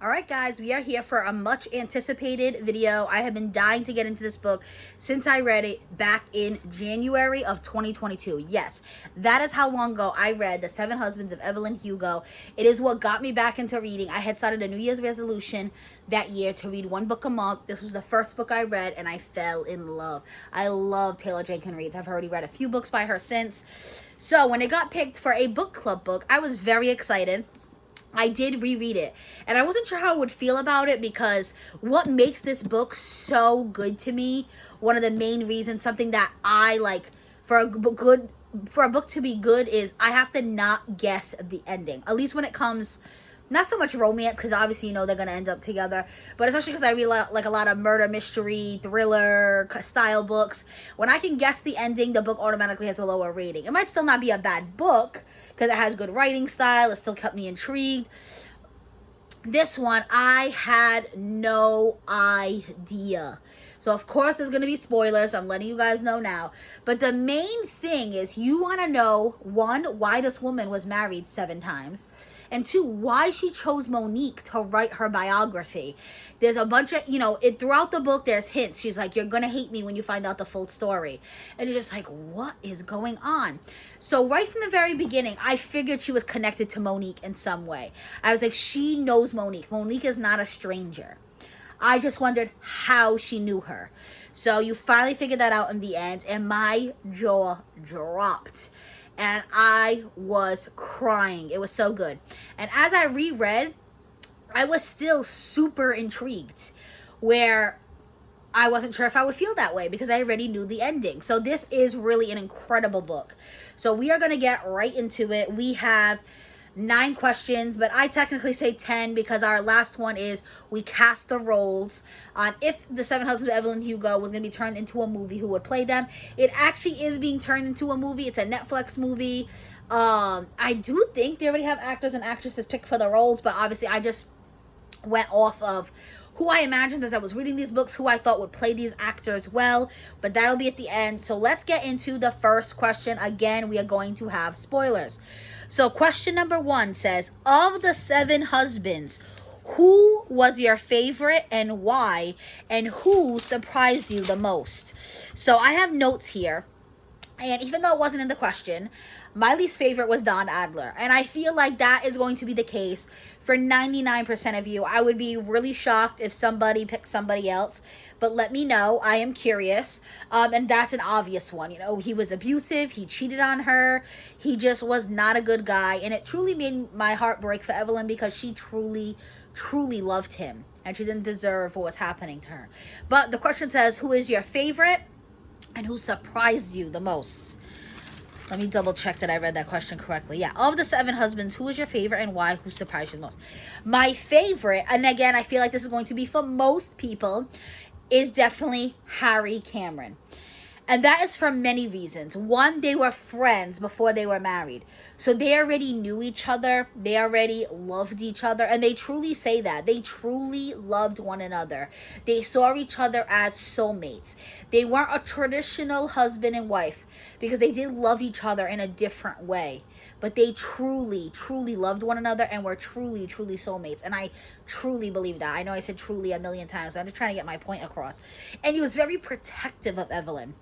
Alright guys, we are here for a much anticipated video. I have been dying to get into this book since I read it back in January of 2022. Yes, that is how long ago I read The 7 Husbands of Evelyn Hugo. It is what got me back into reading. I had started a New Year's resolution that year to read one book a month. This was the first book I read and I fell in love. I love Taylor Jenkins Reid. I've already read a few books by her since. So when it got picked for a book club book, I was very excited. I did reread it and I wasn't sure how I would feel about it because what makes this book so good to me, one of the main reasons, something that I like for a book to be good, is I have to not guess the ending. At least when it comes, not so much romance, because obviously you know they're going to end up together, but especially because I read like a lot of murder, mystery, thriller style books. When I can guess the ending, the book automatically has a lower rating. It might still not be a bad book, because it has good writing style. It still kept me intrigued. This one, I had no idea. So, of course, there's going to be spoilers. I'm letting you guys know now. But the main thing is you want to know, one, why this woman was married 7 times. And 2, why she chose Monique to write her biography. There's a bunch of, throughout the book, there's hints. She's like, you're going to hate me when you find out the full story. And you're just like, what is going on? So right from the very beginning, I figured she was connected to Monique in some way. I was like, she knows Monique. Monique is not a stranger. I just wondered how she knew her. So you finally figured that out in the end, and my jaw dropped. And I was crying. It was so good. And as I reread, I was still super intrigued, where I wasn't sure if I would feel that way because I already knew the ending. So this is really an incredible book. So we are going to get right into it. We have 9 questions, but I technically say 10 because our last one is we cast the roles on if the 7 Husbands of Evelyn Hugo was going to be turned into a movie, who would play them. It actually is being turned into a movie. It's a Netflix movie. I do think they already have actors and actresses picked for the roles, but obviously I just went off of who I imagined as I was reading these books, who I thought would play these actors well, but that'll be at the end. So let's get into the first question. Again, we are going to have spoilers. So question number 1 says, of the 7 husbands, who was your favorite and why, and who surprised you the most? So I have notes here, and even though it wasn't in the question, my least favorite was Don Adler, and I feel like that is going to be the case for 99% of you. I would be really shocked if somebody picked somebody else, but let me know. I am curious. And that's an obvious one. He was abusive. He cheated on her. He just was not a good guy. And it truly made my heart break for Evelyn because she truly, truly loved him. And she didn't deserve what was happening to her. But the question says, who is your favorite and who surprised you the most? Let me double check that I read that question correctly. Yeah, of the 7 husbands, who is your favorite and why? Who surprised you the most? My favorite, and again, I feel like this is going to be for most people, is definitely Harry Cameron. And that is for many reasons. One, they were friends before they were married. So they already knew each other. They already loved each other. And they truly say that. They truly loved one another. They saw each other as soulmates. They weren't a traditional husband and wife because they did love each other in a different way. But they truly, truly loved one another and were truly, truly soulmates. And I truly believe that. I know I said truly a million times. So I'm just trying to get my point across. And he was very protective of Evelyn.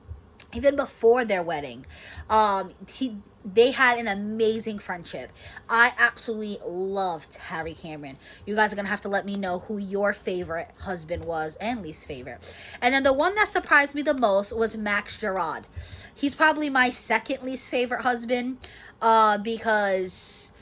Even before their wedding, they had an amazing friendship. I absolutely loved Harry Cameron. You guys are going to have to let me know who your favorite husband was and least favorite. And then the one that surprised me the most was Max Gerard. He's probably my second least favorite husband because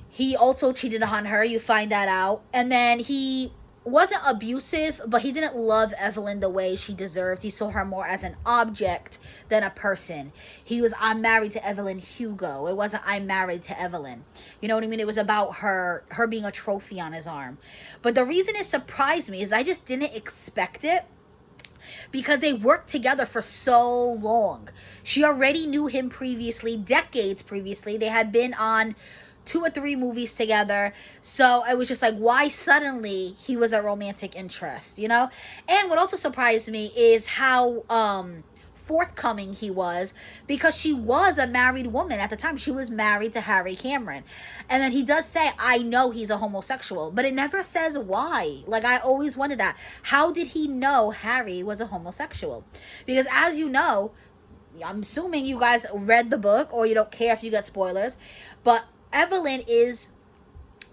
he also cheated on her. You find that out. And then he wasn't abusive, but he didn't love Evelyn the way she deserved. He saw her more as an object than a person. He was, I'm married to Evelyn Hugo. It wasn't, I'm married to Evelyn. You know what I mean? It was about her being a trophy on his arm. But the reason it surprised me is I just didn't expect it because they worked together for so long. She already knew him previously, decades previously. They had been on 2 or 3 movies together. So I was just like, why suddenly he was a romantic interest, And what also surprised me is how forthcoming he was, because she was a married woman at the time. She was married to Harry Cameron. And then he does say, I know he's a homosexual, but it never says why. Like, I always wondered that. How did he know Harry was a homosexual? Because as you know, I'm assuming you guys read the book, or you don't care if you get spoilers, but Evelyn is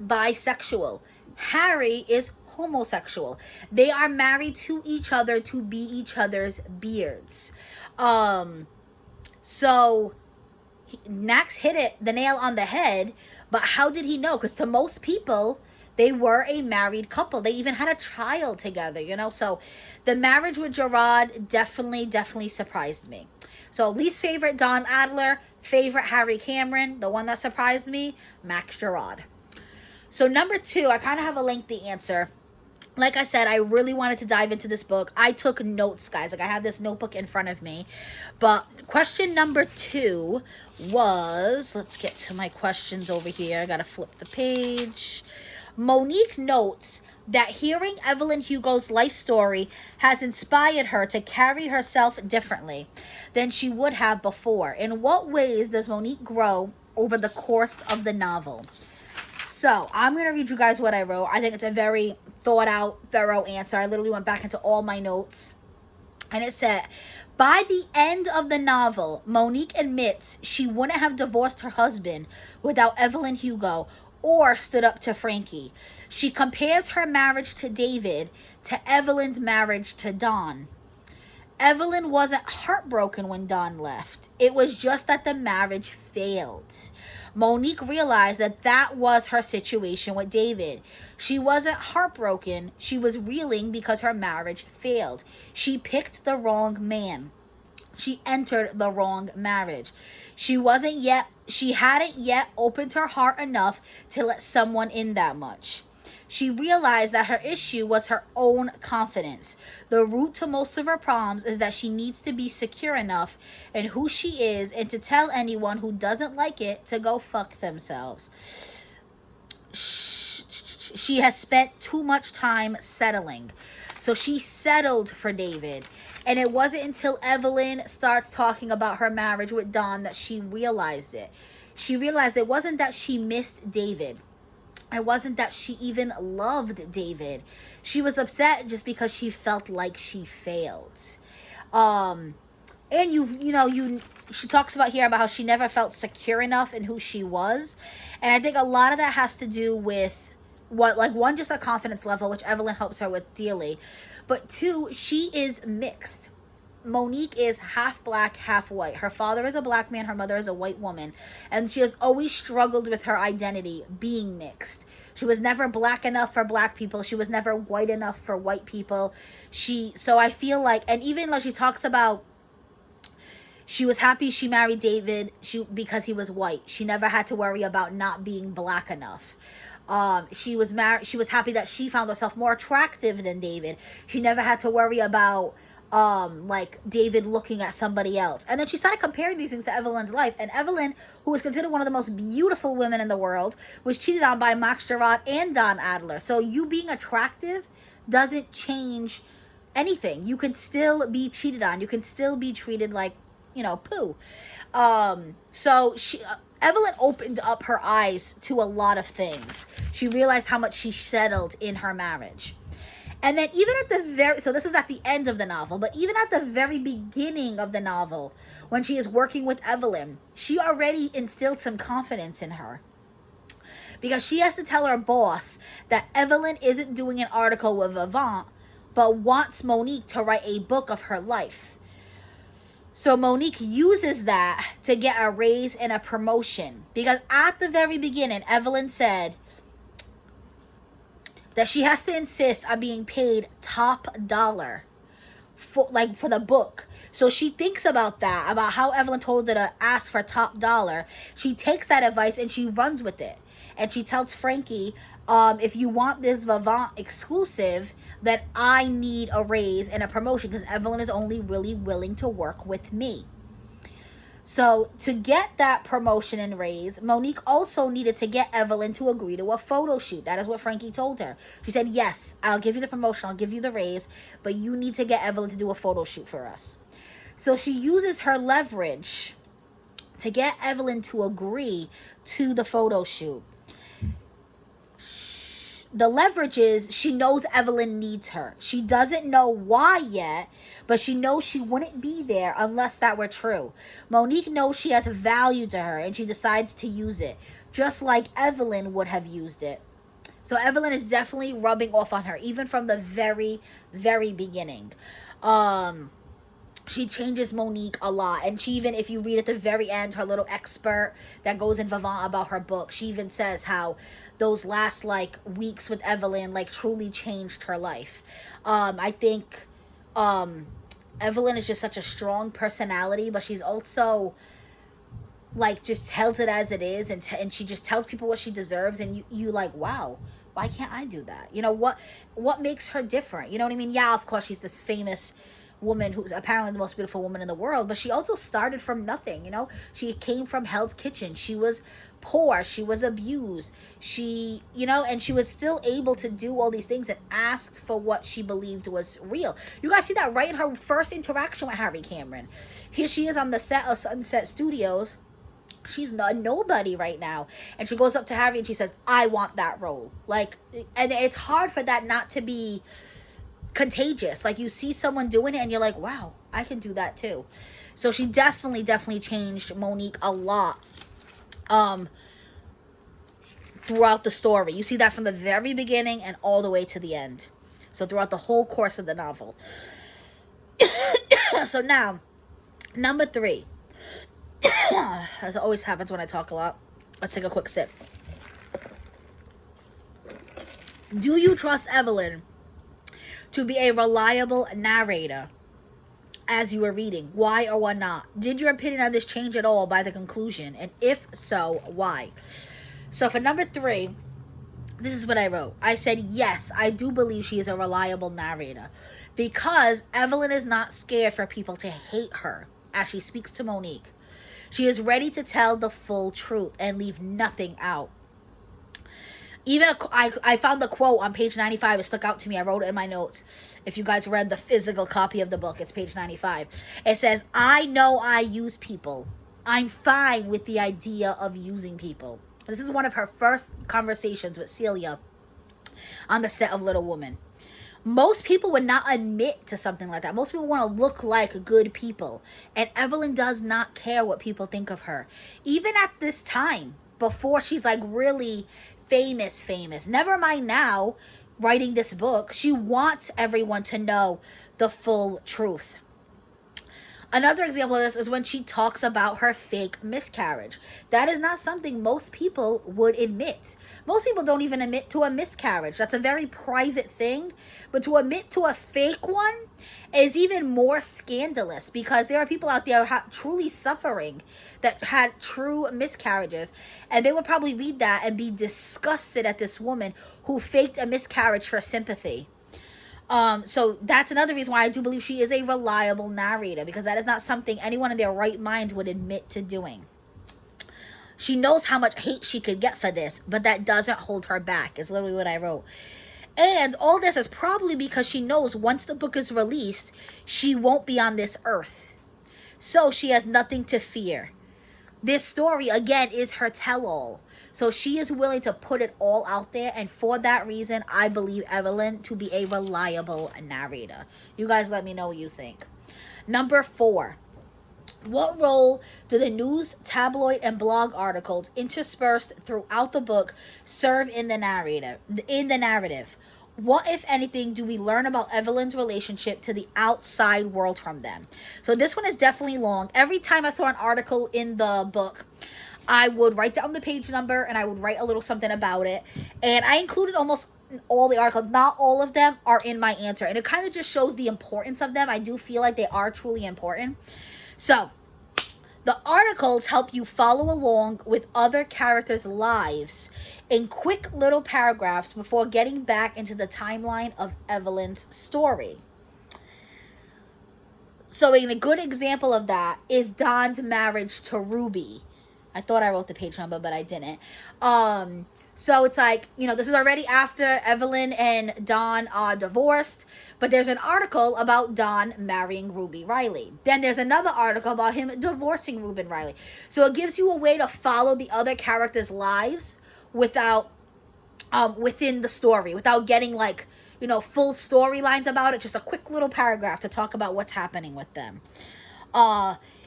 bisexual. Harry is homosexual. They are married to each other to be each other's beards. So Max hit the nail on the head, but how did he know? Because to most people, they were a married couple. They even had a child together, you know? So the marriage with Gerard definitely surprised me. So least favorite, Don Adler. Favorite, Harry Cameron. The one that surprised me, Max Gerard. So number 2, I kind of have a lengthy answer. Like I said, I really wanted to dive into this book. I took notes, guys. Like, I have this notebook in front of me. But question number 2 was, let's get to my questions over here. I got to flip the page. Monique notes that hearing Evelyn Hugo's life story has inspired her to carry herself differently than she would have before. In what ways does Monique grow over the course of the novel? So I'm going to read you guys what I wrote. I think it's a very thought out, thorough answer. I literally went back into all my notes. And it said, by the end of the novel, Monique admits she wouldn't have divorced her husband without Evelyn Hugo or stood up to Frankie. She compares her marriage to David to Evelyn's marriage to Don. Evelyn wasn't heartbroken when Don left. It was just that the marriage failed. Monique realized that that was her situation with David. She wasn't heartbroken. She was reeling because her marriage failed. She picked the wrong man. She entered the wrong marriage. She hadn't yet opened her heart enough to let someone in that much. She realized that her issue was her own confidence. The root to most of her problems is that she needs to be secure enough in who she is and to tell anyone who doesn't like it to go fuck themselves. She has spent too much time settling. So she settled for David. And it wasn't until Evelyn starts talking about her marriage with Don that she realized it. She realized it wasn't that she missed David. It wasn't that she even loved David. She was upset just because she felt like she failed. And she talks about here about how she never felt secure enough in who she was. And I think a lot of that has to do with one, just a confidence level, which Evelyn helps her with dearly. But 2, she is mixed. Monique is half black, half white. Her father is a black man, her mother is a white woman. And she has always struggled with her identity being mixed. She was never black enough for black people. She was never white enough for white people. So I feel like, and even like she talks about, she was happy she married David because he was white. She never had to worry about not being black enough. She was happy that she found herself more attractive than David. She never had to worry about like David looking at somebody else. And then she started comparing these things to Evelyn's life. And Evelyn, who was considered one of the most beautiful women in the world, was cheated on by Max Gerard and Don Adler. So you being attractive doesn't change anything. You can still be cheated on. You can still be treated like, poo. So Evelyn opened up her eyes to a lot of things. She realized how much she settled in her marriage. And then even at so this is at the end of the novel, but even at the very beginning of the novel, when she is working with Evelyn, she already instilled some confidence in her. Because she has to tell her boss that Evelyn isn't doing an article with Vivant, but wants Monique to write a book of her life. So Monique uses that to get a raise and a promotion. Because at the very beginning, Evelyn said that she has to insist on being paid top dollar for the book. So she thinks about that, about how Evelyn told her to ask for top dollar. She takes that advice and she runs with it. And she tells Frankie, if you want this Vivant exclusive, that I need a raise and a promotion because Evelyn is only really willing to work with me. So to get that promotion and raise, Monique also needed to get Evelyn to agree to a photo shoot. That is what Frankie told her. She said, yes, I'll give you the promotion, I'll give you the raise, but you need to get Evelyn to do a photo shoot for us. So she uses her leverage to get Evelyn to agree to the photo shoot. The leverage is she knows Evelyn needs her. She doesn't know why yet, but she knows she wouldn't be there unless that were true. Monique knows she has value to her, and she decides to use it, just like Evelyn would have used it. So Evelyn is definitely rubbing off on her, even from the very, very beginning. She changes Monique a lot. And she even, if you read at the very end, her little expert that goes in Vivant about her book, she even says how those last, like, weeks with Evelyn, like, truly changed her life. I think Evelyn is just such a strong personality, but she's also, like, just tells it as it is, and she just tells people what she deserves, and you like, wow, why can't I do that? You know, what makes her different? You know what I mean? Yeah, of course, she's this famous woman who's apparently the most beautiful woman in the world, but she also started from nothing. You know, she came from Hell's Kitchen. She was poor, she was abused, she, you know, and she was still able to do all these things and asked for what she believed was real. You guys see that right in her first interaction with Harry Cameron. Here she is on the set of Sunset Studios. She's not nobody right now, and she goes up to Harry and she says, I want that role. Like, and it's hard for that not to be contagious. Like, you see someone doing it and you're like, wow, I can do that too. So she definitely changed Monique a lot throughout the story. You see that from the very beginning and all the way to the end. So throughout the whole course of the novel. So now, number 3. As always happens when I talk a lot. Let's take a quick sip. Do you trust Evelyn to be a reliable narrator as you were reading? Why or why not? Did your opinion on this change at all by the conclusion? And if so, why? So for number 3, this is what I wrote. I said, yes, I do believe she is a reliable narrator, because Evelyn is not scared for people to hate her as she speaks to Monique. She is ready to tell the full truth and leave nothing out. Even I found the quote on page 95. It stuck out to me. I wrote it in my notes. If you guys read the physical copy of the book, it's page 95. It says, I know I use people. I'm fine with the idea of using people. This is one of her first conversations with Celia on the set of Little Woman. Most people would not admit to something like that. Most people want to look like good people. And Evelyn does not care what people think of her. Even at this time, before she's like really famous. Never mind now, writing this book. She wants everyone to know the full truth. Another example of this is when she talks about her fake miscarriage. That is not something most people would admit. Most people don't even admit to a miscarriage. That's a very private thing. But to admit to a fake one is even more scandalous, because there are people out there truly suffering that had true miscarriages. And they would probably read that and be disgusted at this woman who faked a miscarriage for sympathy. So that's another reason why I do believe she is a reliable narrator, because that is not something anyone in their right mind would admit to doing. She knows how much hate she could get for this, but that doesn't hold her back, is literally what I wrote. And all this is probably because she knows once the book is released, she won't be on this earth. So she has nothing to fear. This story, again, is her tell-all. So she is willing to put it all out there. And for that reason, I believe Evelyn to be a reliable narrator. You guys let me know what you think. Number 4. What role do the news, tabloid, and blog articles interspersed throughout the book serve in the narrative? What, if anything, do we learn about Evelyn's relationship to the outside world from them? So this one is definitely long. Every time I saw an article in the book, I would write down the page number and I would write a little something about it. And I included almost all the articles. Not all of them are in my answer. And it kind of just shows the importance of them. I do feel like they are truly important. So, the articles help you follow along with other characters' lives in quick little paragraphs before getting back into the timeline of Evelyn's story. So a good example of that is Don's marriage to Ruby. I thought I wrote the page number, but I didn't. So it's like, this is already after Evelyn and Don are divorced, but there's an article about Don marrying Ruby Riley. Then there's another article about him divorcing Ruby Riley. So it gives you a way to follow the other characters' lives without, within the story, without getting like, full storylines about it. Just a quick little paragraph to talk about what's happening with them.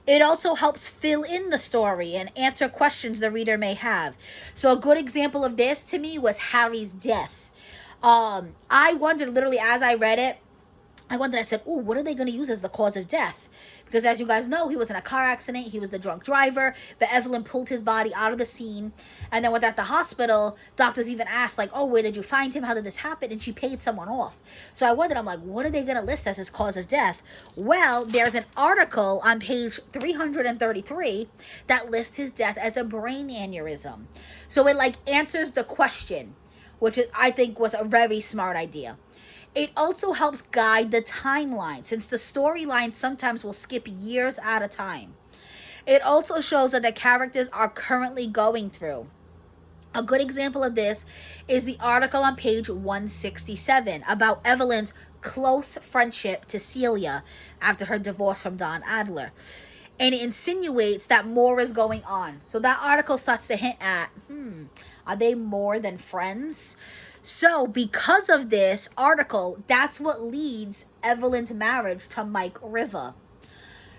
It also helps fill in the story and answer questions the reader may have. So a good example of this to me was Harry's death. I wondered literally as I read it, I said, oh, what are they going to use as the cause of death? Because as you guys know, he was in a car accident. He was the drunk driver. But Evelyn pulled his body out of the scene. And then when at the hospital, doctors even asked, like, oh, where did you find him? How did this happen? And she paid someone off. So I wondered, I'm like, what are they going to list as his cause of death? Well, there's an article on page 333 that lists his death as a brain aneurysm. So it like answers the question, which I think was a very smart idea. It also helps guide the timeline, since the storyline sometimes will skip years at a time. It also shows that the characters are currently going through. A good example of this is the article on page 167 about Evelyn's close friendship to Celia after her divorce from Don Adler. And it insinuates that more is going on. So that article starts to hint at, are they more than friends? So because of this article, that's what leads Evelyn's marriage to Mike River.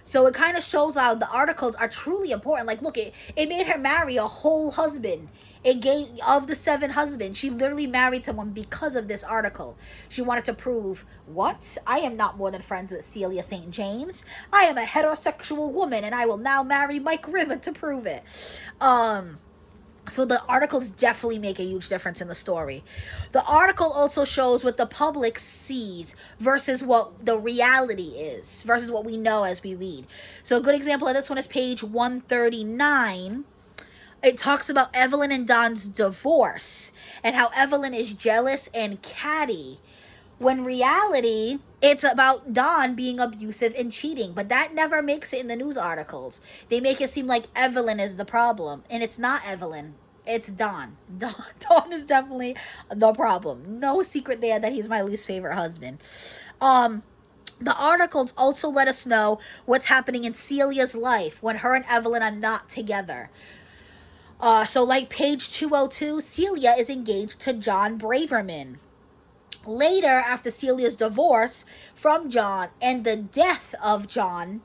So it kind of shows how the articles are truly important. Like, look, it made her marry a whole husband. It gave, of the 7 husbands, she literally married someone because of this article. She wanted to prove, what? I am not more than friends with Celia St. James. I am a heterosexual woman, and I will now marry Mike River to prove it. So the articles definitely make a huge difference in the story. The article also shows what the public sees versus what the reality is, versus what we know as we read. So a good example of this one is page 139. It talks about Evelyn and Don's divorce and how Evelyn is jealous and catty. When reality, it's about Don being abusive and cheating. But that never makes it in the news articles. They make it seem like Evelyn is the problem. And it's not Evelyn. It's Don. Don is definitely the problem. No secret there that he's my least favorite husband. The articles also let us know what's happening in Celia's life when her and Evelyn are not together. So like page 202, Celia is engaged to John Braverman. Later, after Celia's divorce from John and the death of John,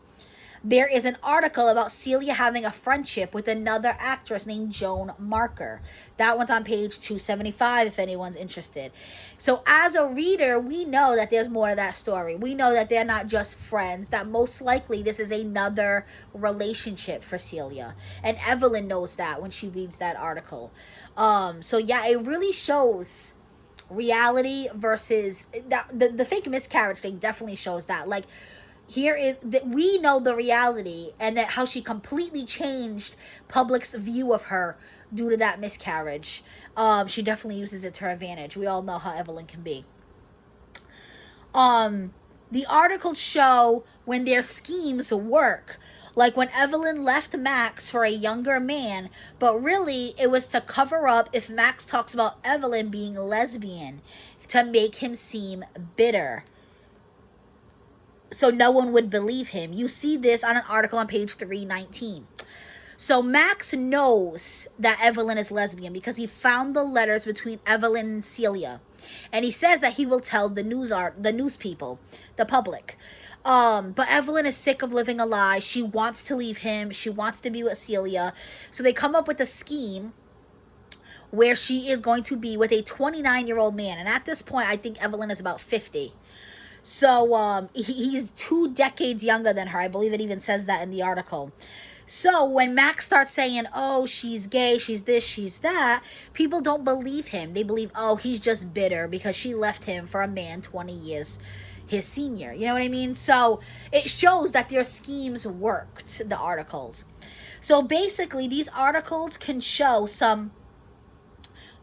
there is an article about Celia having a friendship with another actress named Joan Marker. That one's on page 275 if anyone's interested. So as a reader, we know that there's more to that story. We know that they're not just friends, that most likely this is another relationship for Celia. And Evelyn knows that when she reads that article. So yeah, it really shows reality versus the fake miscarriage thing. Definitely shows that, like, here is that we know the reality, and that how she completely changed public's view of her due to that miscarriage. She definitely uses it to her advantage. We all know how Evelyn can be. The articles show when their schemes work. Like when Evelyn left Max for a younger man, but really it was to cover up if Max talks about Evelyn being lesbian, to make him seem bitter, so no one would believe him. You see this on an article on page 319. So Max knows that Evelyn is lesbian because he found the letters between Evelyn and Celia, and he says that he will tell the news people, the public. But Evelyn is sick of living a lie. She wants to leave him. She wants to be with Celia. So they come up with a scheme where she is going to be with a 29-year-old man. And at this point, I think Evelyn is about 50. So he's 2 decades younger than her. I believe it even says that in the article. So when Max starts saying, oh, she's gay, she's this, she's that, people don't believe him. They believe, oh, he's just bitter because she left him for a man 20 years his senior. You know what I mean? So it shows that their schemes worked, the articles. So basically, these articles can show some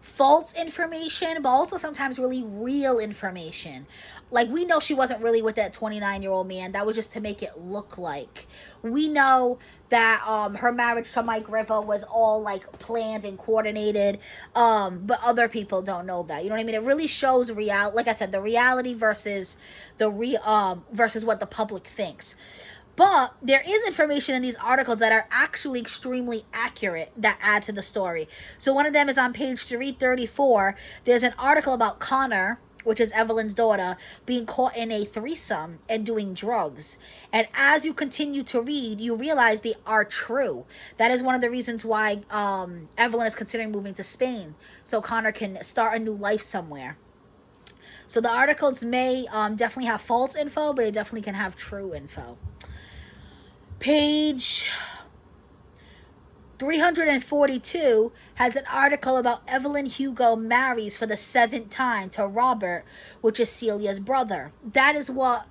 false information, but also sometimes really real information. Like, we know she wasn't really with that 29-year-old man. That was just to make it look like. We know that her marriage to Mike River was all like planned and coordinated, but other people don't know that. You know what I mean? It really shows like I said, the reality versus versus what the public thinks. But there is information in these articles that are actually extremely accurate that add to the story. So one of them is on page 334. There's an article about Connor, which is Evelyn's daughter, being caught in a threesome and doing drugs. And as you continue to read, you realize they are true. That is one of the reasons why Evelyn is considering moving to Spain, so Connor can start a new life somewhere. So the articles may definitely have false info, but they definitely can have true info. Page 342 has an article about Evelyn Hugo marries for the 7th time to Robert, which is Celia's brother. That is what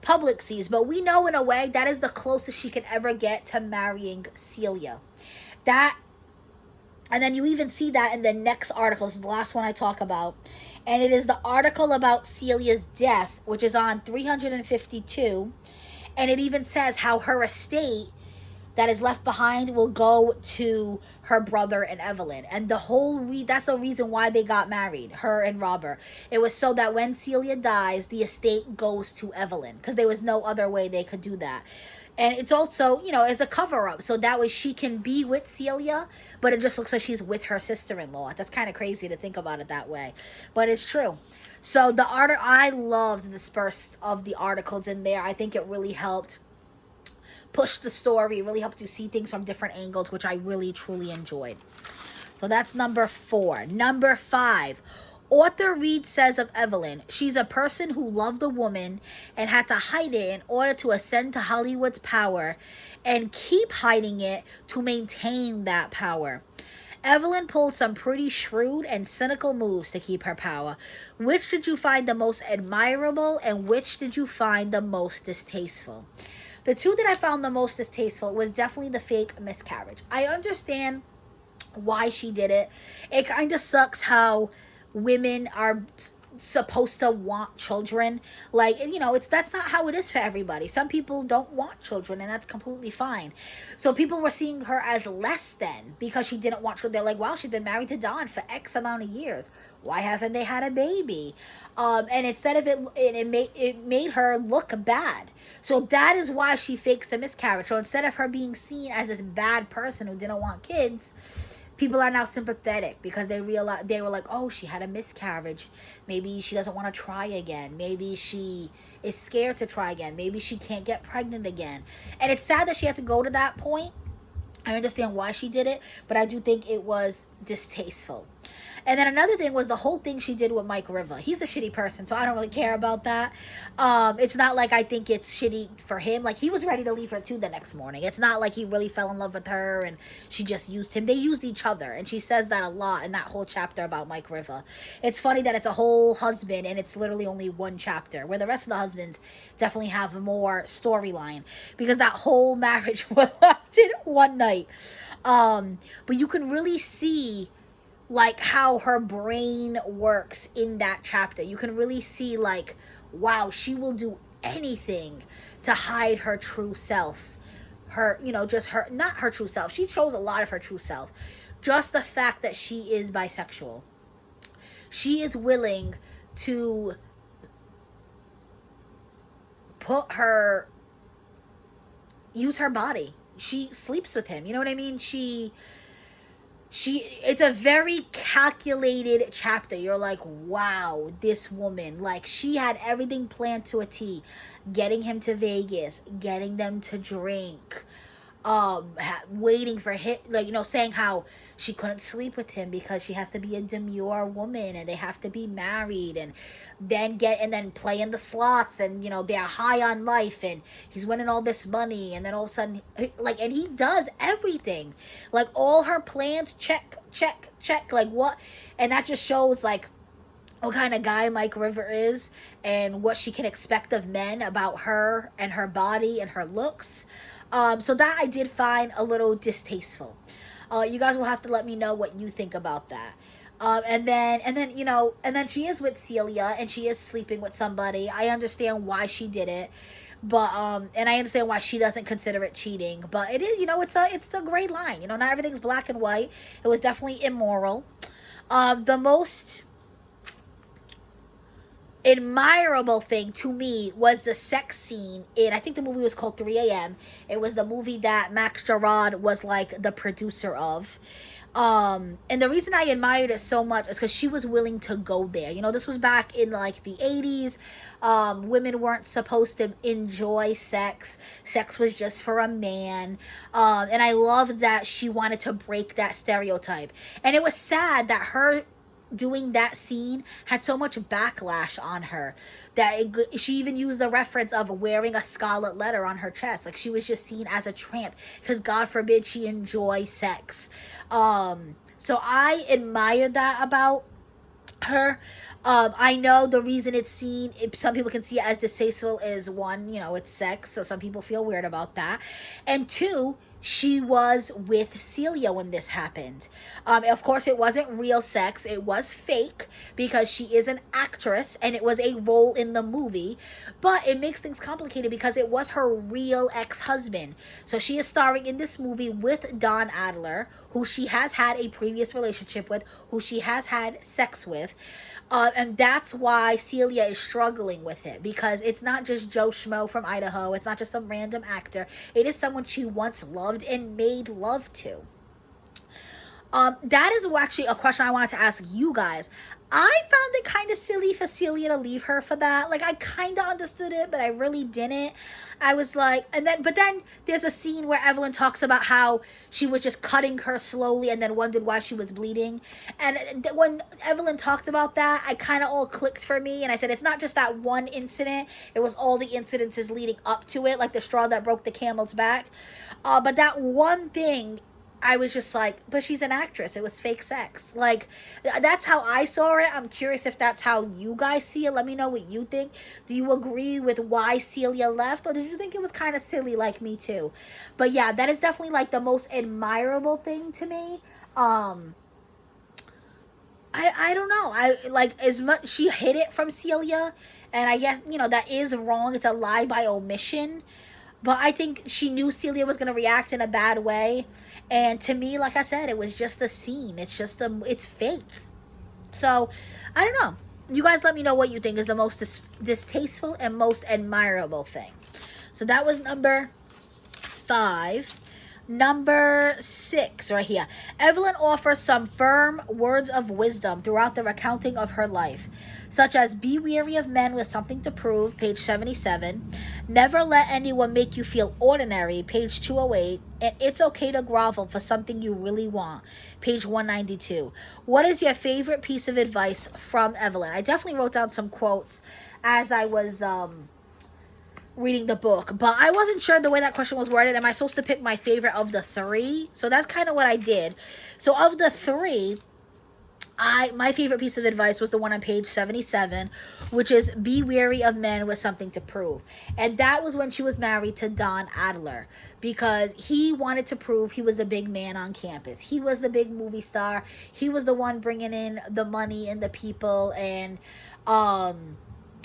public sees, but we know in a way that is the closest she could ever get to marrying Celia. And then you even see that in the next article. This is the last one I talk about. And it is the article about Celia's death, which is on 352. And it even says how her estate that is left behind will go to her brother and Evelyn. And that's the reason why they got married, her and Robert. It was so that when Celia dies, the estate goes to Evelyn, because there was no other way they could do that. And it's also, as a cover-up, so that way she can be with Celia, but it just looks like she's with her sister-in-law. That's kind of crazy to think about it that way, but it's true. So I loved the dispersed of the articles in there. I think it really helped push the story. It really helped you see things from different angles, which I really, truly enjoyed. So that's number 4. Number 5. Author Reid says of Evelyn, she's a person who loved the woman and had to hide it in order to ascend to Hollywood's power and keep hiding it to maintain that power. Evelyn pulled some pretty shrewd and cynical moves to keep her power. Which did you find the most admirable and which did you find the most distasteful? The two that I found the most distasteful was definitely the fake miscarriage. I understand why she did it. It kind of sucks how women are supposed to want children. Like, that's not how it is for everybody. Some people don't want children, and that's completely fine. So people were seeing her as less than because she didn't want children. They're like, wow, she's been married to Don for X amount of years. Why haven't they had a baby? And instead of it made her look bad. So that is why she fakes the miscarriage. So instead of her being seen as this bad person who didn't want kids, people are now sympathetic because they realize, they were like, oh, she had a miscarriage. Maybe she doesn't want to try again. Maybe she is scared to try again. Maybe she can't get pregnant again. And it's sad that she had to go to that point. I understand why she did it, but I do think it was distasteful. And then another thing was the whole thing she did with Mike River. He's a shitty person, so I don't really care about that. It's not like I think it's shitty for him. Like, he was ready to leave her too the next morning. It's not like he really fell in love with her and she just used him. They used each other, and she says that a lot in that whole chapter about Mike River. It's funny that it's a whole husband and it's literally only one chapter, where the rest of the husbands definitely have more storyline, because that whole marriage was left in one night. But you can really see like how her brain works in that chapter. You can really see like, wow, she will do anything to hide her true self. Not her true self. She shows a lot of her true self. Just the fact that she is bisexual. She is willing to use her body. She sleeps with him. You know what I mean? It's a very calculated chapter. You're like, wow, this woman, like, she had everything planned to a T. Getting him to Vegas, getting them to drink, waiting for him, saying how she couldn't sleep with him because she has to be a demure woman and they have to be married, and then playing the slots, and they're high on life and he's winning all this money, and then all of a sudden, and he does everything, like all her plans, check, like what, and that just shows like what kind of guy Mike River is and what she can expect of men about her and her body and her looks. So that I did find a little distasteful. You guys will have to let me know what you think about that. And then she is with Celia and she is sleeping with somebody. I understand why she did it. But and I understand why she doesn't consider it cheating. But it is, it's the gray line. Not everything's black and white. It was definitely immoral. The most admirable thing to me was the sex scene in, I think the movie was called 3 a.m. It was the movie that Max Gerard was like the producer of. And the reason I admired it so much is because she was willing to go there. This was back in like the 80s. Women weren't supposed to enjoy sex. Sex was just for a man. And I love that she wanted to break that stereotype. And it was sad that her doing that scene had so much backlash on her that she even used the reference of wearing a scarlet letter on her chest. Like, she was just seen as a tramp because God forbid she enjoy sex. So I admire that about her. I know the reason it's seen, some people can see it as distasteful, is one, it's sex, so some people feel weird about that. And two, she was with Celia when this happened. Of course, it wasn't real sex. It was fake because she is an actress and it was a role in the movie. But it makes things complicated because it was her real ex-husband. So she is starring in this movie with Don Adler, who she has had a previous relationship with, who she has had sex with. And that's why Celia is struggling with it, because it's not just Joe Schmo from Idaho. It's not just some random actor. It is someone she once loved and made love to. That is actually a question I wanted to ask you guys. I found it kind of silly for Celia to leave her for that. Like, I kind of understood it, but I really didn't. I was like, but then there's a scene where Evelyn talks about how she was just cutting her slowly and then wondered why she was bleeding. And when Evelyn talked about that, I kind of all clicked for me. And I said, it's not just that one incident. It was all the incidences leading up to it, like the straw that broke the camel's back. But that one thing, I was just like, but she's an actress. It was fake sex. Like, that's how I saw it. I'm curious if that's how you guys see it. Let me know what you think. Do you agree with why Celia left? Or did you think it was kind of silly like me too? But yeah, that is definitely like the most admirable thing to me. I don't know. I like, as much, she hid it from Celia. And I guess, that is wrong. It's a lie by omission. But I think she knew Celia was going to react in a bad way. And to me, like I said, it was just a scene. It's fake. So, I don't know. You guys let me know what you think is the most distasteful and most admirable thing. So that was number 5. Number 6, right here. Evelyn offers some firm words of wisdom throughout the recounting of her life, such as be weary of men with something to prove, page 77. Never let anyone make you feel ordinary, page 208. And it's okay to grovel for something you really want, page 192. What is your favorite piece of advice from Evelyn? I definitely wrote down some quotes as I was reading the book, but I wasn't sure the way that question was worded. Am I supposed to pick my favorite of the 3? So that's kind of what I did. So of the 3, my favorite piece of advice was the one on page 77, which is be wary of men with something to prove. And that was when she was married to Don Adler, because he wanted to prove he was the big man on campus. He was the big movie star. He was the one bringing in the money and the people. And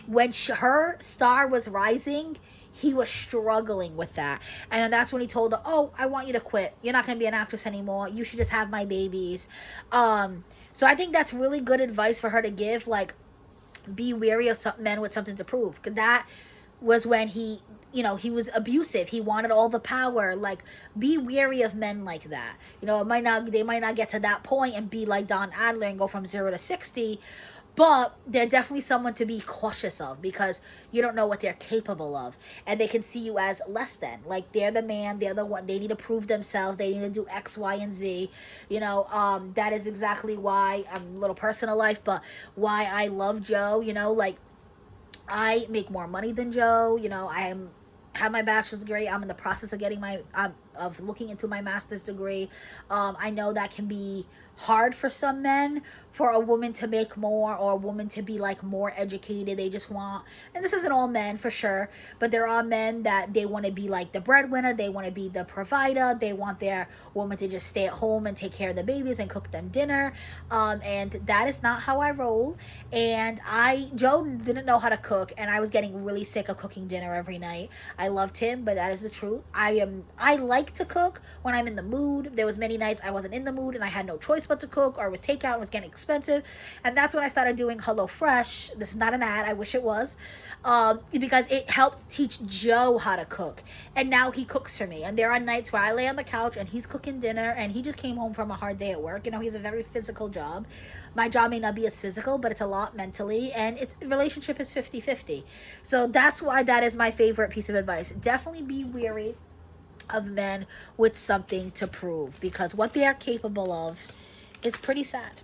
when her star was rising, he was struggling with that. And then that's when he told her, oh, I want you to quit. You're not going to be an actress anymore. You should just have my babies. So I think that's really good advice for her to give. Like, be wary of some men with something to prove. Because that was when he was abusive. He wanted all the power. Like, be wary of men like that. They might not get to that point and be like Don Adler and go from 0 to 60. But they're definitely someone to be cautious of, because you don't know what they're capable of. And they can see you as less than. Like, they're the man, they're the one. They need to prove themselves. They need to do X, Y, and Z. That is exactly why, a little personal life, but why I love Joe. Like, I make more money than Joe. I have my bachelor's degree. I'm in the process of getting my of looking into my master's degree. I know that can be hard for some men, for a woman to make more, or a woman to be like more educated. They just want, and this isn't all men for sure, but there are men that they want to be like the breadwinner, they want to be the provider, they want their woman to just stay at home and take care of the babies and cook them dinner. And that is not how I roll. And Joe didn't know how to cook, and I was getting really sick of cooking dinner every night. I loved him, but that is the truth. I like to cook when I'm in the mood. There was many nights I wasn't in the mood and I had no choice but to cook, or it was takeout and was getting expensive. And that's when I started doing HelloFresh. This is not an ad, I wish it was, because it helped teach Joe how to cook, and now he cooks for me. And there are nights where I lay on the couch and he's cooking dinner, and he just came home from a hard day at work. He has a very physical job. My job may not be as physical, but it's a lot mentally, and its relationship is 50-50. So that's why that is my favorite piece of advice. Definitely be wary of men with something to prove, because what they are capable of is pretty sad.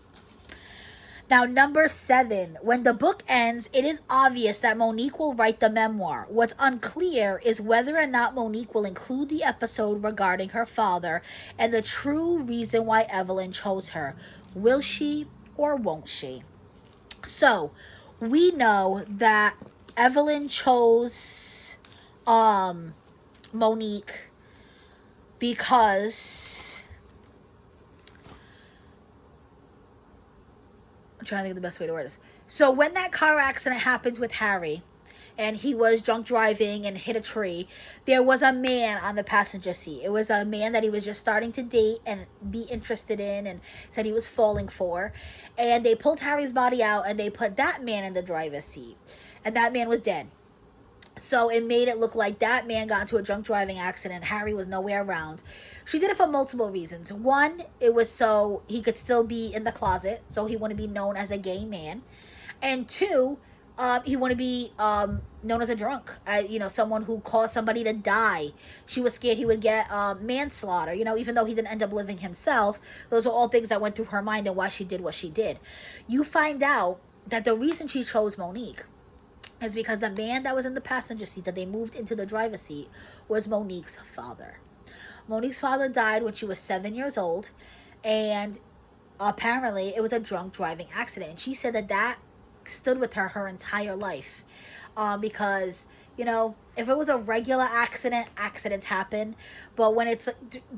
Now, number 7, when the book ends, it is obvious that Monique will write the memoir. What's unclear is whether or not Monique will include the episode regarding her father and the true reason why Evelyn chose her. Will she or won't she? So, we know that Evelyn chose Monique because, I'm trying to think of the best way to word this. So when that car accident happened with Harry, and he was drunk driving and hit a tree, there was a man on the passenger seat. It was a man that he was just starting to date and be interested in, and said he was falling for. And they pulled Harry's body out and they put that man in the driver's seat. And that man was dead. So it made it look like that man got into a drunk driving accident. Harry was nowhere around. She did it for multiple reasons. One, it was so he could still be in the closet, so he wanted to be known as a gay man. And two, he wanted to be known as a drunk, someone who caused somebody to die. She was scared he would get manslaughter, even though he didn't end up living himself. Those are all things that went through her mind and why she did what she did. You find out that the reason she chose Monique is because the man that was in the passenger seat that they moved into the driver's seat was Monique's father. Monique's father died when she was 7 years old, and apparently it was a drunk driving accident. And she said that stood with her entire life, because if it was a regular accident, accidents happen, but when it's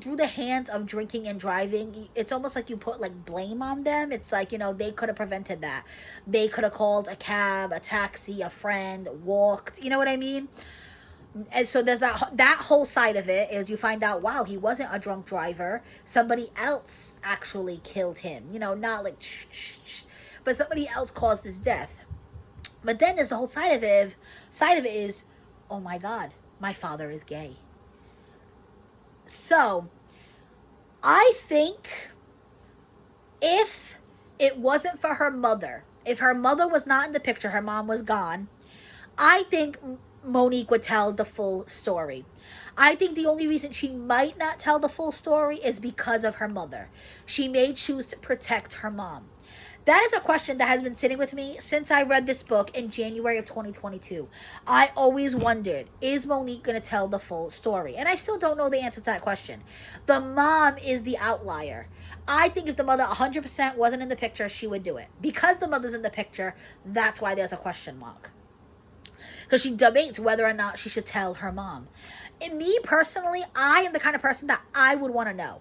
through the hands of drinking and driving, it's almost like you put like blame on them. It's like, they could have prevented that. They could have called a cab, a taxi, a friend, walked, you know what I mean? And so there's that whole side of it is you find out, wow, he wasn't a drunk driver. Somebody else actually killed him, not like, but somebody else caused his death. But then there's the whole side of it is, oh my God, my father is gay. So I think if it wasn't for her mother, if her mother was not in the picture, her mom was gone, I think Monique would tell the full story. I think the only reason she might not tell the full story is because of her mother. She may choose to protect her mom. That is a question that has been sitting with me since I read this book in January of 2022. I always wondered, is Monique going to tell the full story? And I still don't know the answer to that question. The mom is the outlier. I think if the mother 100% wasn't in the picture, she would do it. Because the mother's in the picture, that's why there's a question mark. Because she debates whether or not she should tell her mom. And me personally, I am the kind of person that I would want to know.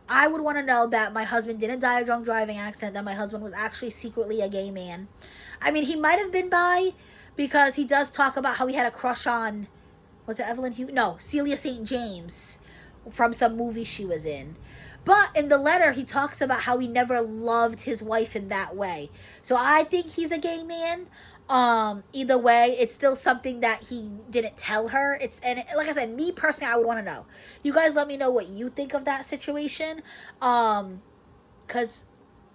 I would want to know that my husband didn't die of a drunk driving accident, that my husband was actually secretly a gay man. I mean, he might have been bi, because he does talk about how he had a crush on, was it Evelyn Hugo? No, Celia St. James from some movie she was in. But in the letter, he talks about how he never loved his wife in that way. So I think he's a gay man. Either way, it's still something that he didn't tell her. Like I said, me personally, I would want to know. You guys let me know what you think of that situation. Cause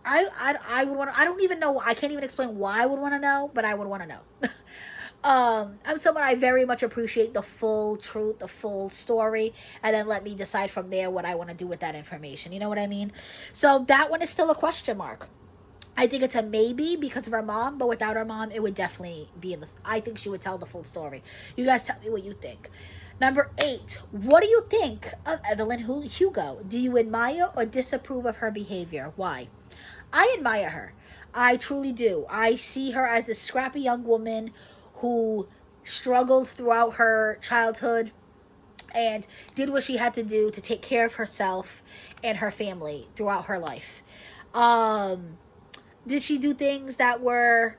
I would want to, I don't even know, I can't even explain why I would want to know, but I would want to know. I'm someone, I very much appreciate the full truth, the full story, and then let me decide from there what I want to do with that information. You know what I mean? So that one is still a question mark. I think it's a maybe because of her mom, but without her mom, it would definitely be in this. I think she would tell the full story. You guys tell me what you think. Number 8, what do you think of Evelyn Hugo? Do you admire or disapprove of her behavior? Why? I admire her. I truly do. I see her as this scrappy young woman who struggled throughout her childhood and did what she had to do to take care of herself and her family throughout her life. Did she do things that were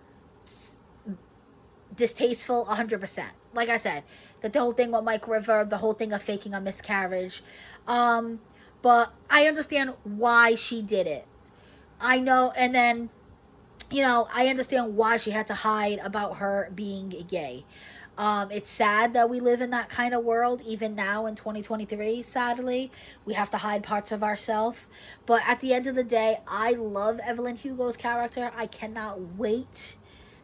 distasteful? 100%. Like I said, the whole thing with Mike River, the whole thing of faking a miscarriage. But I understand why she did it. I know, and then, I understand why she had to hide about her being gay. It's sad that we live in that kind of world, even now in 2023, sadly. We have to hide parts of ourselves. But at the end of the day, I love Evelyn Hugo's character. I cannot wait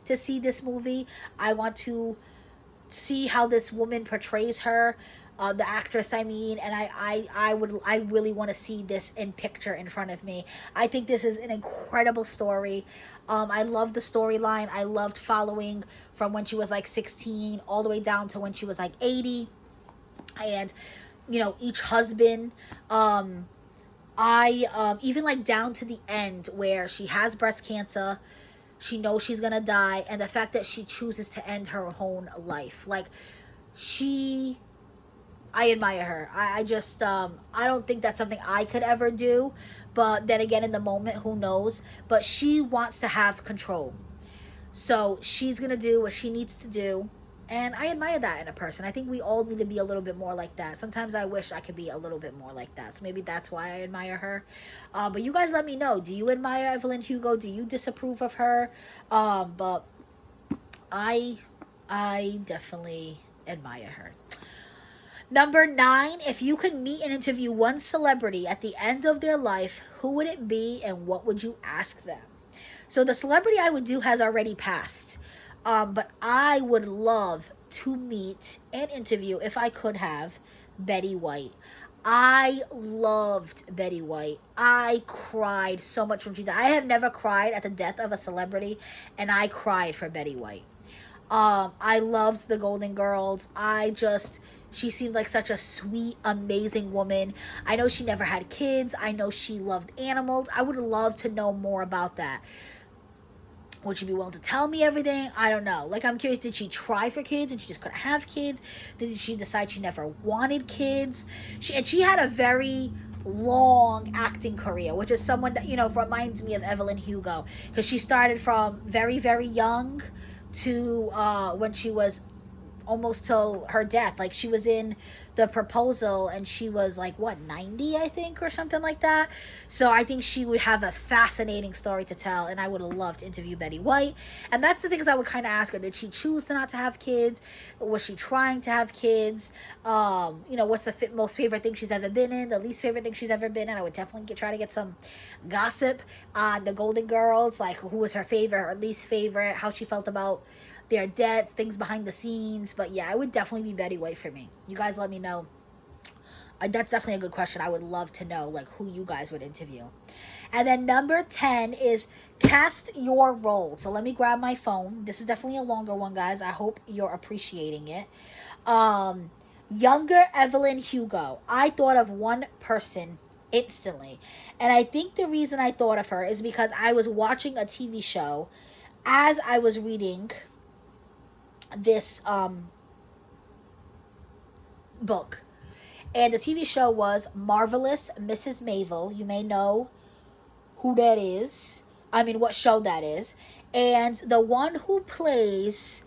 to see this movie. I want to see how this woman portrays her. The actress, I mean, and I really want to see this in picture in front of me. I think this is an incredible story. I love the storyline. I loved following from when she was like 16 all the way down to when she was like 80, and each husband. I even like down to the end where she has breast cancer. She knows she's gonna die, and the fact that she chooses to end her own life, like I admire her. I just, I don't think that's something I could ever do. But then again, in the moment, who knows? But she wants to have control. So she's going to do what she needs to do. And I admire that in a person. I think we all need to be a little bit more like that. Sometimes I wish I could be a little bit more like that. So maybe that's why I admire her. But you guys let me know. Do you admire Evelyn Hugo? Do you disapprove of her? But I definitely admire her. Number 9, if you could meet and interview one celebrity at the end of their life, who would it be and what would you ask them? So the celebrity I would do has already passed. But I would love to meet and interview, if I could have, Betty White. I loved Betty White. I cried so much when she died. I have never cried at the death of a celebrity, and I cried for Betty White. I loved the Golden Girls. She seemed like such a sweet, amazing woman. I know she never had kids. I know she loved animals. I would love to know more about that. Would she be willing to tell me everything? I don't know. Like, I'm curious, did she try for kids and she just couldn't have kids? Did she decide she never wanted kids? She had a very long acting career, which is someone that, reminds me of Evelyn Hugo. Because she started from very, very young to when she was almost till her death. Like, she was in The Proposal and she was like 90, I think, or something like that. So I think she would have a fascinating story to tell, and I would have loved to interview Betty White. And that's the things I would kind of ask her. Did she choose to not to have kids? Was she trying to have kids? What's the most favorite thing she's ever been in, the least favorite thing she's ever been in? I would definitely try to get some gossip on the Golden Girls, like who was her favorite or least favorite, how she felt about their deaths, things behind the scenes. But yeah, it would definitely be Betty White for me. You guys let me know. That's definitely a good question. I would love to know, like, who you guys would interview. And then number 10 is cast your role. So let me grab my phone. This is definitely a longer one, guys. I hope you're appreciating it. Younger Evelyn Hugo. I thought of one person instantly. And I think the reason I thought of her is because I was watching a TV show as I was reading this book. And the TV show was Marvelous Mrs. Maisel. You may know who that is. I mean, what show that is. And the one who plays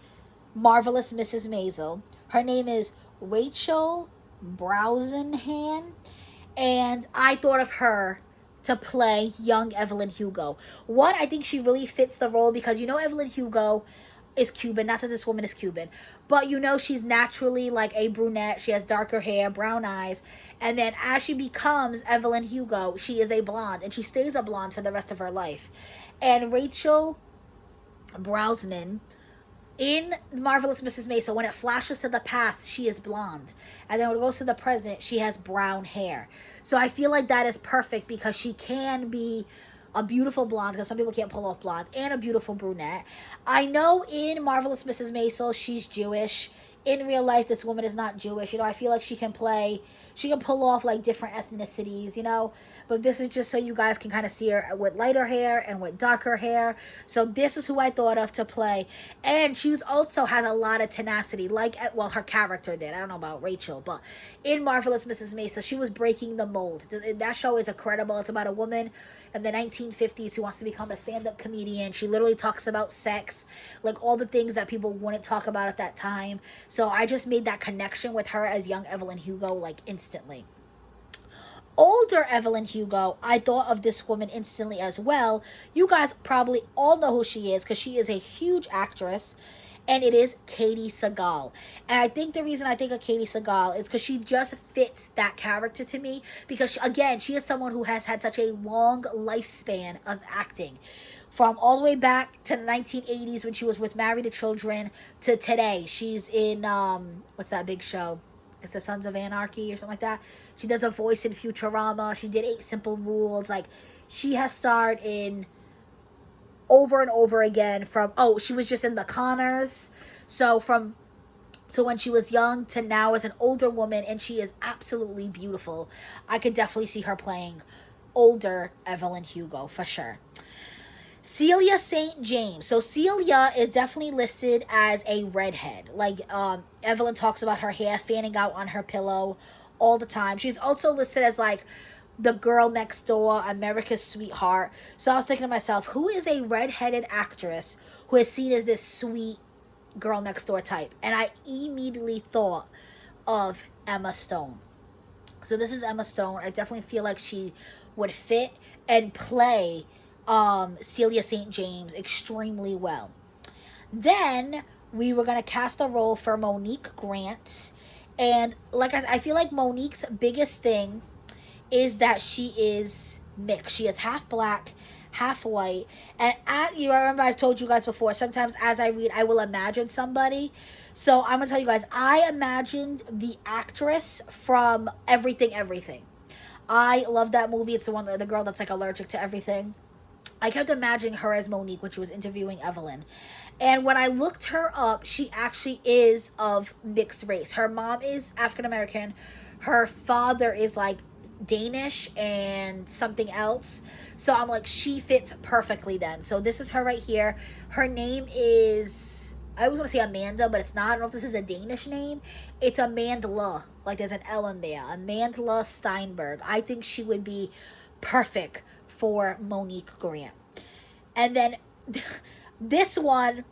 Marvelous Mrs. Maisel, her name is Rachel Brosnahan. And I thought of her to play young Evelyn Hugo. One, I think she really fits the role because, Evelyn Hugo is Cuban. Not that this woman is Cuban, but she's naturally like a brunette. She has darker hair, brown eyes, and then as she becomes Evelyn Hugo, she is a blonde, and she stays a blonde for the rest of her life. And Rachel Brosnahan in Marvelous Mrs. Maisel, when it flashes to the past, she is blonde, and then when it goes to the present, she has brown hair. So I feel like that is perfect because she can be a beautiful blonde, because some people can't pull off blonde, and a beautiful brunette. I know in Marvelous Mrs. Maisel, she's Jewish. in real life, this woman is not Jewish. I feel like she can pull off like different ethnicities, but this is just so you guys can kind of see her with lighter hair and with darker hair. So this is who I thought of to play. And she's also has a lot of tenacity, like, well, her character did. I don't know about Rachel, but in Marvelous Mrs. Maisel, she was breaking the mold. That show is incredible. It's about a woman in the 1950s who wants to become a stand-up comedian. She literally talks about sex, like all the things that people wouldn't talk about at that time. So I just made that connection with her as young Evelyn Hugo, like, instantly. Older Evelyn Hugo, I thought of this woman instantly as well. You guys probably all know who she is because she is a huge actress, and it is Katie Sagal. And I think the reason I think of Katie Sagal is because she just fits that character to me, because she is someone who has had such a long lifespan of acting. From all the way back to the 1980s when she was with Married to Children to today. She's in, what's that big show? It's the Sons of Anarchy or something like that. She does a voice in Futurama. She did 8 Simple Rules. Like, she has starred in over and over again she was just in The Conners. So when she was young to now as an older woman, and she is absolutely beautiful. I could definitely see her playing older Evelyn Hugo for sure. Celia St. James. So Celia is definitely listed as a redhead. Like, Evelyn talks about her hair fanning out on her pillow all the time. She's also listed as like the girl next door, America's sweetheart. So I was thinking to myself, who is a redheaded actress who is seen as this sweet girl next door type? And I immediately thought of Emma Stone. So this is Emma Stone. I definitely feel like she would fit and play Celia St. James extremely well. Then we were going to cast a role for Monique Grant. And like I feel like Monique's biggest thing is that she is mixed. She is half black, half white. And I remember I've told you guys before, sometimes as I read, I will imagine somebody. So I'm going to tell you guys, I imagined the actress from Everything, Everything. I love that movie. It's the girl that's like allergic to everything. I kept imagining her as Monique when she was interviewing Evelyn. And when I looked her up, she actually is of mixed race. Her mom is African American. Her father is like Danish and something else. So I'm like, she fits perfectly then. So this is her right here. Her name is, I was going to say Amanda, but it's not. I don't know if this is a Danish name. It's Amandla. Like there's an L in there. Amandla Steinberg. I think she would be perfect for Monique Grant. And then this one,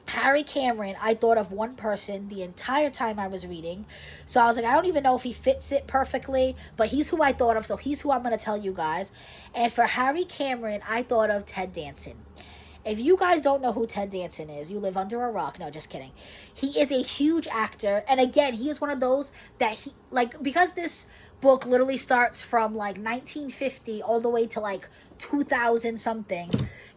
Harry Cameron, I thought of one person the entire time I was reading. So I was like, I don't even know if he fits it perfectly, but he's who I thought of, so he's who I'm going to tell you guys. And for Harry Cameron, I thought of Ted Danson. If you guys don't know who Ted Danson is, you live under a rock. No, just kidding. He is a huge actor. And again, he is one of those that because this book literally starts from like 1950 all the way to like 2000 something,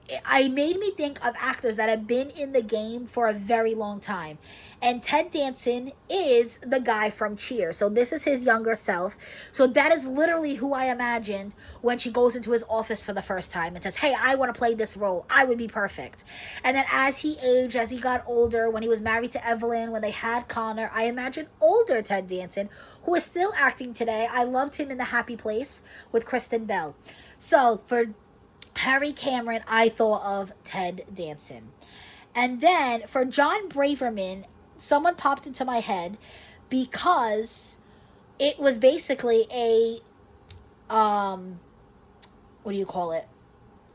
it made me think of actors that have been in the game for a very long time. And Ted Danson is the guy from Cheers. So this is his younger self. So that is literally who I imagined when she goes into his office for the first time and says, hey, I want to play this role. I would be perfect. And then as he aged, as he got older, when he was married to Evelyn, when they had Connor, I imagined older Ted Danson, who is still acting today. I loved him in The Happy Place with Kristen Bell. So for Harry Cameron, I thought of Ted Danson. And then for John Braverman, someone popped into my head because it was basically a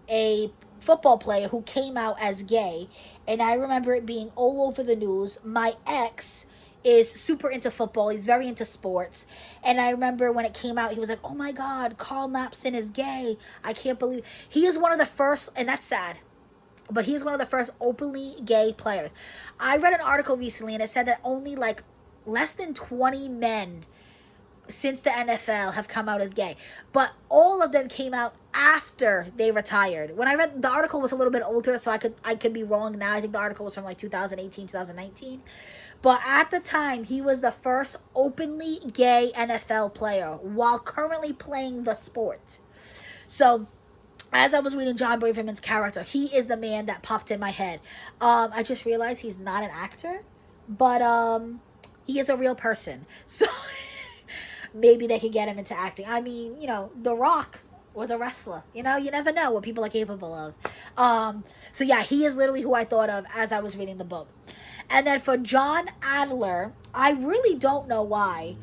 a football player who came out as gay, and I remember it being all over the news. My ex is super into football. He's very into sports. And I remember when it came out, he was like, oh my God, Carl Napson is gay. I can't believe. He is one of the first, and that's sad, but he's one of the first openly gay players. I read an article recently and it said that only like less than 20 men since the NFL have come out as gay. But all of them came out after they retired. When I read the article was a little bit older, so I could be wrong now. I think the article was from like 2018, 2019. But at the time, he was the first openly gay NFL player while currently playing the sport. So as I was reading John Braverman's character, he is the man that popped in my head. I just realized he's not an actor. but he is a real person. So maybe they could get him into acting. I mean, you know, The Rock was a wrestler. You know, you never know what people are capable of. So yeah, he is literally who I thought of as I was reading the book. And then for John Adler, I really don't know why.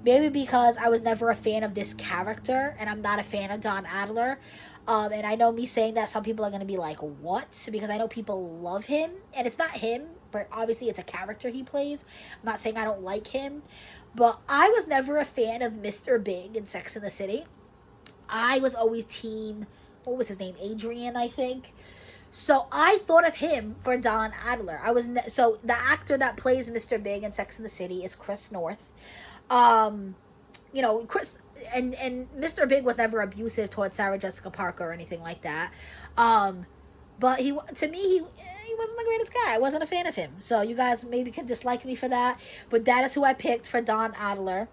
Maybe because I was never a fan of this character, and I'm not a fan of Don Adler. And I know me saying that, some people are going to be like, what? Because I know people love him, and it's not him, but obviously it's a character he plays. I'm not saying I don't like him, but I was never a fan of Mr. Big in Sex and the City. I was always team, what was his name? Adrian, I think. So I thought of him for Don Adler. So the actor that plays Mr. Big in Sex and the City is Chris North. You know, Chris and Mr. Big was never abusive towards Sarah Jessica Parker or anything like that. But he wasn't the greatest guy. I wasn't a fan of him. So you guys maybe can dislike me for that, but that is who I picked for Don Adler.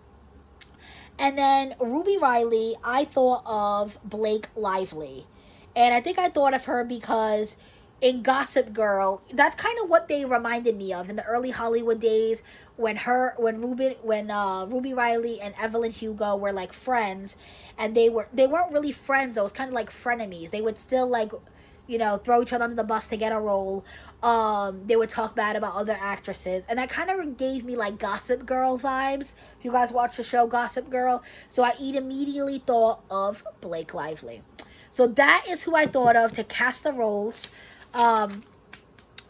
And then Ruby Riley, I thought of Blake Lively. And I think I thought of her because in Gossip Girl, that's kind of what they reminded me of in the early Hollywood days when Ruby Riley and Evelyn Hugo were like friends, and they weren't really friends though. It was kind of like frenemies. They would still like, you know, throw each other under the bus to get a role. They would talk bad about other actresses, and that kind of gave me like Gossip Girl vibes. If you guys watch the show Gossip Girl, so I immediately thought of Blake Lively. So that is who I thought of to cast the roles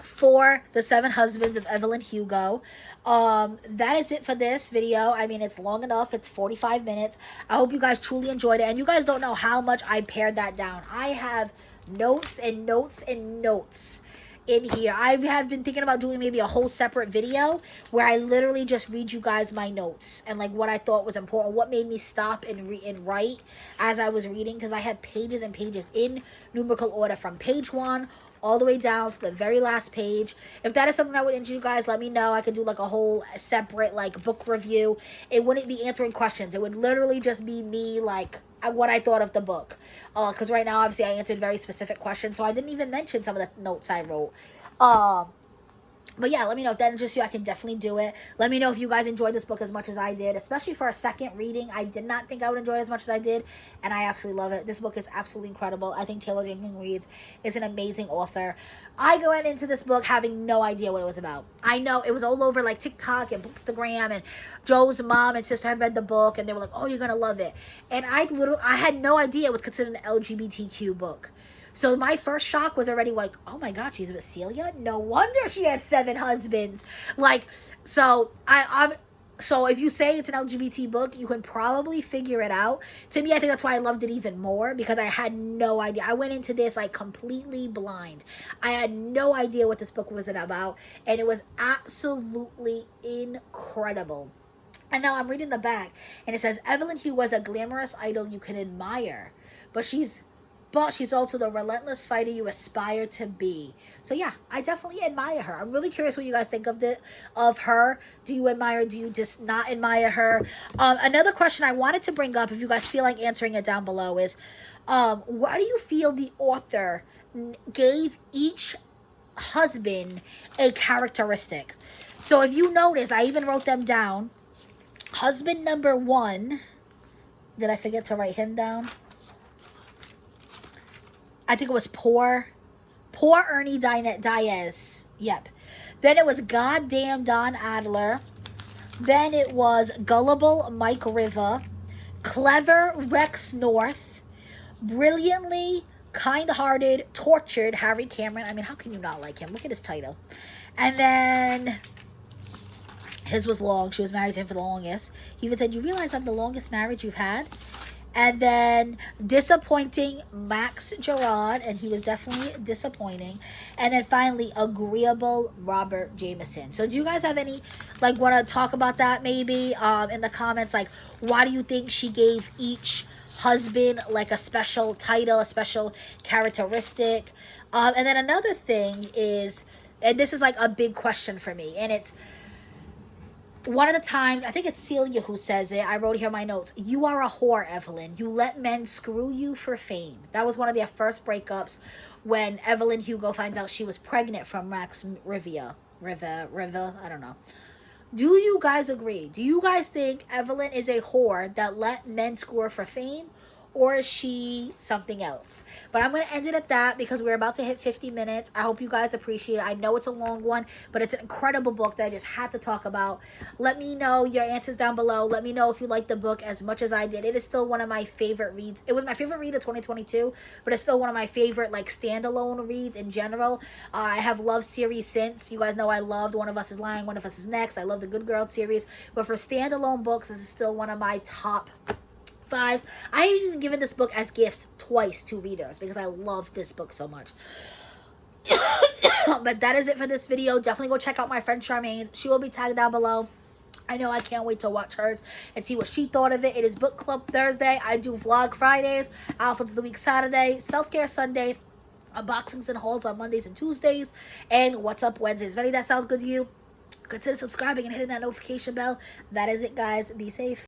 for the 7 Husbands of Evelyn Hugo. That is it for this video. I mean, it's long enough. It's 45 minutes. I hope you guys truly enjoyed it. And you guys don't know how much I pared that down. I have notes and notes and notes in here. I have been thinking about doing maybe a whole separate video where I literally just read you guys my notes and like what I thought was important, what made me stop and write as I was reading, because I had pages and pages in numerical order from page 1 all the way down to the very last page. If that is something that would interest you guys, let me know. I could do like a whole separate like book review. It wouldn't be answering questions. It would literally just be me like what I thought of the book. Because right now, obviously, I answered very specific questions, so I didn't even mention some of the notes I wrote. But yeah, let me know if that interests you. I can definitely do it. Let me know if you guys enjoyed this book as much as I did, especially for a second reading. I did not think I would enjoy it as much as I did, and I absolutely love it. This book is absolutely incredible. I think Taylor Jenkins Reid is an amazing author. I went into this book having no idea what it was about. I know it was all over like TikTok and Bookstagram, and Joe's mom and sister had read the book, and they were like, "Oh, you're gonna love it." And I had no idea it was considered an LGBTQ book. So my first shock was already like, oh my God, she's with Celia? No wonder she had 7 husbands. Like, so so if you say it's an LGBT book, you can probably figure it out. To me, I think that's why I loved it even more, because I had no idea. I went into this like completely blind. I had no idea what this book was about, and it was absolutely incredible. And now I'm reading the back, and it says, Evelyn Hugo was a glamorous idol you can admire, but she's also the relentless fighter you aspire to be. So yeah, I definitely admire her. I'm really curious what you guys think of her. Do you admire, do you just not admire her? Another question I wanted to bring up, if you guys feel like answering it down below, is why do you feel the author gave each husband a characteristic? So if you notice, I even wrote them down. Husband number 1, did I forget to write him down? I think it was poor Ernie Diaz. Yep. Then it was goddamn Don Adler. Then it was gullible Mike Riva. Clever Rex North. Brilliantly kind-hearted, tortured Harry Cameron. I mean, how can you not like him? Look at his title. And then his was long. She was married to him for the longest. He even said, you realize I'm the longest marriage you've had? And then disappointing Max Gerard, and he was definitely disappointing. And then finally, agreeable Robert Jameson. So do you guys have any, like, want to talk about that maybe in the comments? Like, why do you think she gave each husband like a special title, a special characteristic? And then another thing is, and this is like a big question for me, and it's, one of the times, I think it's Celia who says it. I wrote here my notes. You are a whore, Evelyn. You let men screw you for fame. That was one of their first breakups when Evelyn Hugo finds out she was pregnant from Max Riva. Riva, I don't know. Do you guys agree? Do you guys think Evelyn is a whore that let men score for fame? Or is she something else? But I'm going to end it at that because we're about to hit 50 minutes. I hope you guys appreciate it. I know it's a long one, but it's an incredible book that I just had to talk about. Let me know your answers down below. Let me know if you like the book as much as I did. It is still one of my favorite reads. It was my favorite read of 2022, but it's still one of my favorite like standalone reads in general. I have loved series since. You guys know I loved One of Us is Lying, One of Us is Next. I love the Good Girl series. But for standalone books, this is still one of my top fives. I have even given this book as gifts twice to readers because I love this book so much. But that is it for this video. Definitely go check out my friend Charmaine. She will be tagged down below. I know I can't wait to watch hers and see what she thought of it. It is book club Thursday. I do vlog Fridays, outfits of the week Saturday, self-care Sundays, unboxings and hauls on Mondays and Tuesdays, and what's up Wednesdays. If any of that sounds good to you, consider subscribing and hitting that notification bell. That is it, guys. Be safe.